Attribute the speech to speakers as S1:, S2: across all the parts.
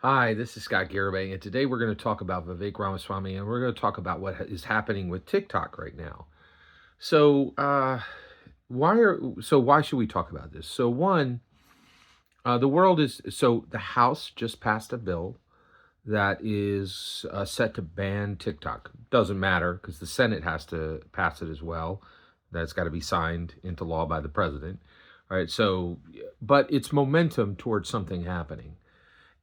S1: Hi, this is Scott Garibay, and today we're going to talk about Vivek Ramaswamy, and we're going to talk about what is happening with TikTok right now. So, why should we talk about this? So, one, the House just passed a bill that is set to ban TikTok. Doesn't matter because the Senate has to pass it as well. That's got to be signed into law by the president. All right. So, but it's momentum towards something happening.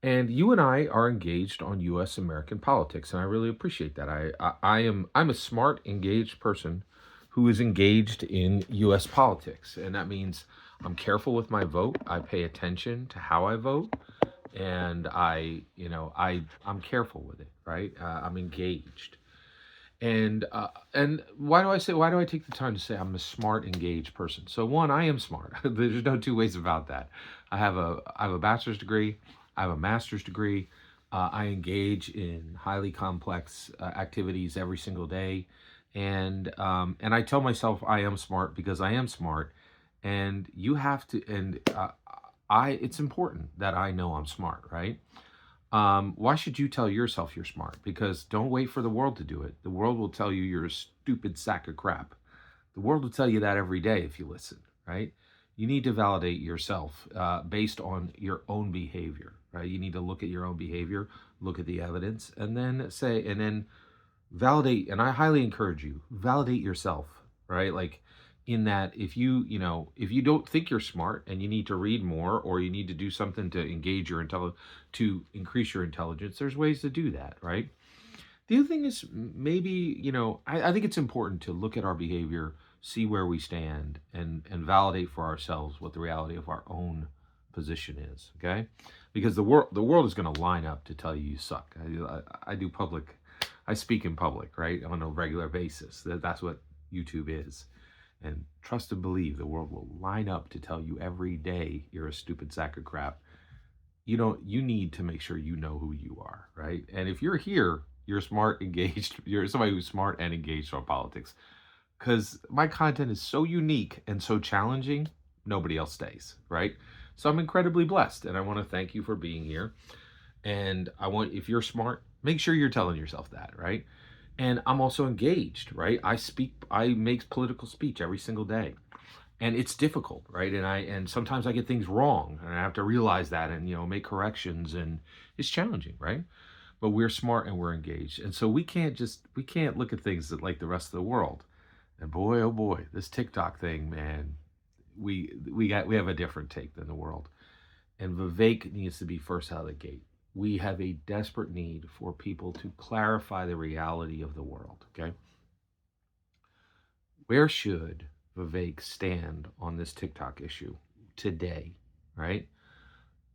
S1: And you and I are engaged on U.S. American politics, and I really appreciate that. I'm a smart, engaged person who is engaged in U.S. politics, and that means I'm careful with my vote. I pay attention to how I vote, and I'm careful with it. Right? I'm engaged. And why do I take the time to say I'm a smart, engaged person? So one, I am smart. There's no two ways about that. I have a bachelor's degree. I have a master's degree. I engage in highly complex activities every single day, and I tell myself I am smart because I am smart. And you have to, and I. It's important that I know I'm smart, right? Why should you tell yourself you're smart? Because don't wait for the world to do it. The world will tell you you're a stupid sack of crap. The world will tell you that every day if you listen, right? You need to validate yourself based on your own behavior, right? You need to look at your own behavior, look at the evidence, and then validate. And I highly encourage you, validate yourself, right? Like, in that, if you don't think you're smart and you need to read more or you need to do something to engage your to increase your intelligence, there's ways to do that, right? The other thing is, maybe, I think it's important to look at our behavior, see where we stand, and validate for ourselves what the reality of our own position is. Okay, because the world is going to line up to tell you suck. I do public, I speak in public, right, on a regular basis. That's what YouTube is. And trust and believe the world will line up to tell you every day you're a stupid sack of crap. You need to make sure you know who you are, right? And if you're here, you're smart, engaged, you're somebody who's smart and engaged on politics. Because my content is so unique and so challenging, nobody else stays, right? So I'm incredibly blessed, and I want to thank you for being here. And if you're smart, make sure you're telling yourself that, right? And I'm also engaged, right? I make political speech every single day, and it's difficult, right? And sometimes I get things wrong, and I have to realize that, and make corrections, and it's challenging, right? But we're smart and we're engaged, and so we can't look at things that like the rest of the world. And boy, oh boy, this TikTok thing, man, we have a different take than the world. And Vivek needs to be first out of the gate. We have a desperate need for people to clarify the reality of the world. Okay, where should Vivek stand on this TikTok issue today? Right?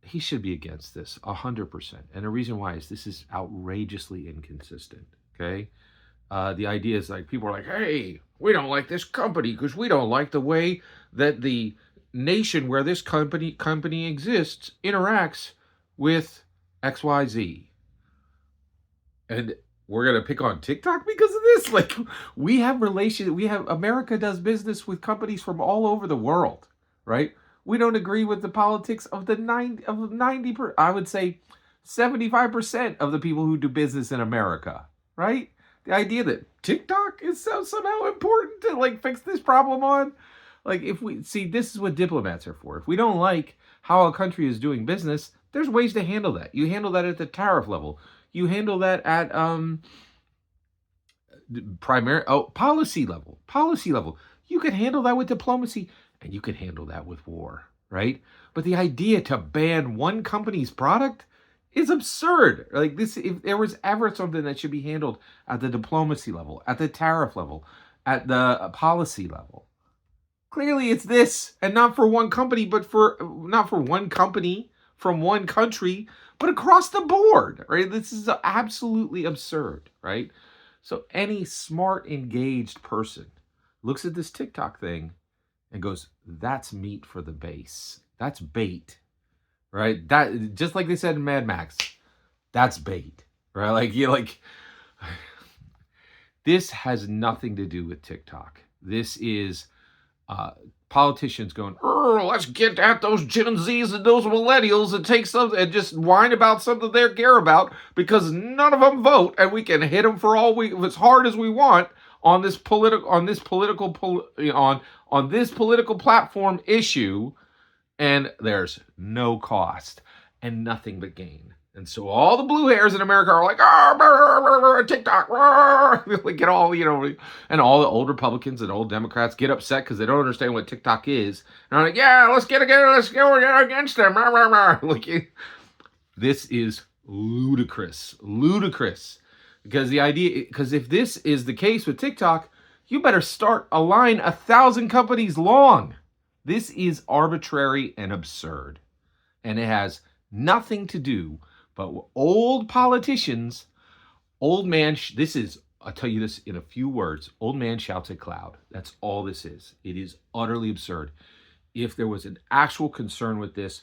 S1: He should be against this 100%. And the reason why is this is outrageously inconsistent. Okay, the idea is like people are like, hey, we don't like this company because we don't like the way that the nation where this company exists interacts with XYZ. And we're gonna pick on TikTok because of this. Like, we have America does business with companies from all over the world, right? We don't agree with the politics of the 90 I would say 75% of the people who do business in America, right? The idea that TikTok is somehow important to like fix this problem on, like, if we see, this is what diplomats are for. If we don't like how a country is doing business, there's ways to handle that. You handle that at the tariff level. You handle that at primary policy level. Policy level. You can handle that with diplomacy, and you can handle that with war, right? But the idea to ban one company's product is absurd. Like this, if there was ever something that should be handled at the diplomacy level, at the tariff level, at the policy level, clearly it's this, and not for one company, but for not for one company from one country, but across the board, right? This is absolutely absurd, right? So any smart, engaged person looks at this TikTok thing and goes, "That's meat for the base. That's bait." Right? That, just like they said in Mad Max, that's bait. Right? This has nothing to do with TikTok. This is uh, politicians going, let's get at those Gen Zs and those millennials and take something and just whine about something they care about because none of them vote, and we can hit them for all we as hard as we want on this political platform issue, and there's no cost and nothing but gain. And so all the blue hairs in America are like, TikTok, like get all, and all the old Republicans and old Democrats get upset because they don't understand what TikTok is. And I'm like, yeah, let's go against them. Like, this is ludicrous. Because if this is the case with TikTok, you better start a line 1,000 companies long. This is arbitrary and absurd. And it has nothing to do but old politicians, I'll tell you this in a few words, old man shouts at cloud. That's all this is. It is utterly absurd. If there was an actual concern with this,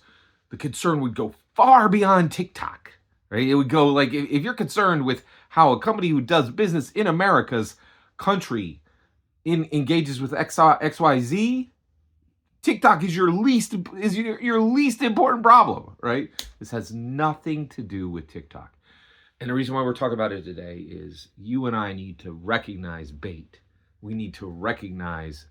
S1: the concern would go far beyond TikTok, right? It would go like, if you're concerned with how a company who does business in America's country engages with XYZ, TikTok is your least important problem, right? This has nothing to do with TikTok. And the reason why we're talking about it today is you and I need to recognize bait. We need to recognize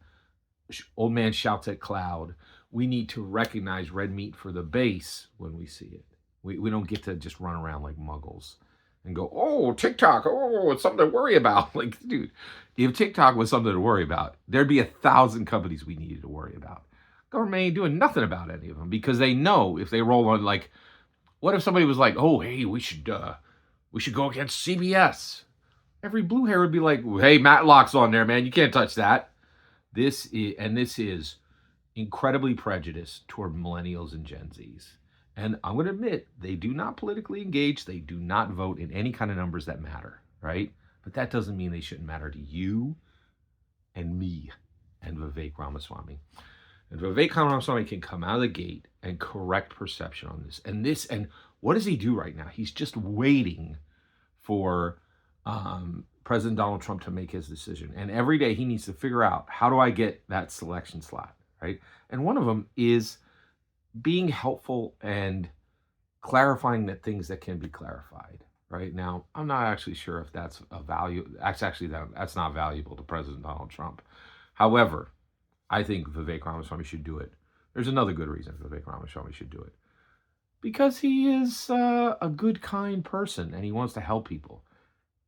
S1: old man shouts at cloud. We need to recognize red meat for the base when we see it. We don't get to just run around like muggles and go, oh, TikTok, oh, it's something to worry about. Like, dude, if TikTok was something to worry about, there'd be 1,000 companies we needed to worry about. Government ain't doing nothing about any of them because they know if they roll on, like, what if somebody was like, oh, hey, we should go against CBS? Every blue hair would be like, hey, Matlock's on there, man. You can't touch that. This is incredibly prejudiced toward millennials and Gen Zs. And I'm going to admit, they do not politically engage. They do not vote in any kind of numbers that matter, right? But that doesn't mean they shouldn't matter to you and me and Vivek Ramaswamy. And Vivek Ramaswamy can come out of the gate and correct perception on this. And what does he do right now? He's just waiting for President Donald Trump to make his decision. And every day he needs to figure out, how do I get that selection slot, right? And one of them is being helpful and clarifying that things that can be clarified. Right now, I'm not actually sure if that's a value. That's not valuable to President Donald Trump. However, I think Vivek Ramaswamy should do it. There's another good reason Vivek Ramaswamy should do it. Because he is a good, kind person, and he wants to help people.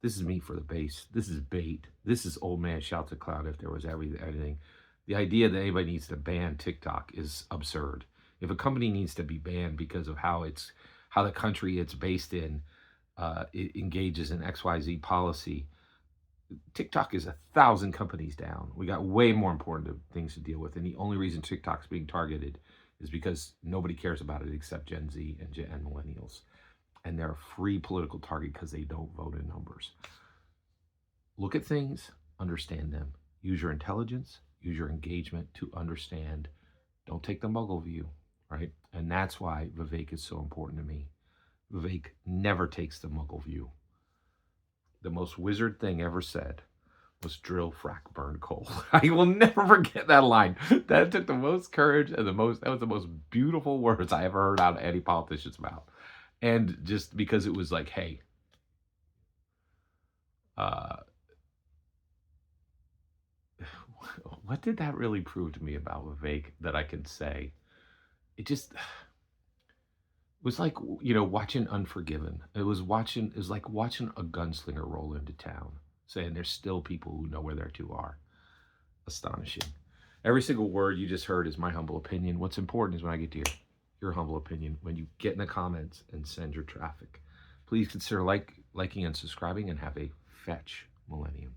S1: This is meat for the base. This is bait. This is old man shouts at cloud if there was anything. The idea that anybody needs to ban TikTok is absurd. If a company needs to be banned because of how the country it's based in it engages in XYZ policy, TikTok is 1,000 companies down. We got way more important things to deal with, and the only reason TikTok's being targeted is because nobody cares about it except Gen Z and millennials, and they're a free political target because they don't vote in numbers. Look at things, understand them, use your intelligence, use your engagement to understand. Don't take the muggle view, right? And that's why Vivek is so important to me. Vivek never takes the muggle view. The most wizard thing ever said was drill, frack, burn coal. I will never forget that line. That took the most courage and that was the most beautiful words I ever heard out of any politician's mouth. And just because it was like, hey, what did that really prove to me about Vivek that I can say? It was like, watching Unforgiven. It was like watching a gunslinger roll into town, saying there's still people who know where their two are. Astonishing. Every single word you just heard is my humble opinion. What's important is when I get to your humble opinion, when you get in the comments and send your traffic. Please consider liking and subscribing, and have a fetch millennium.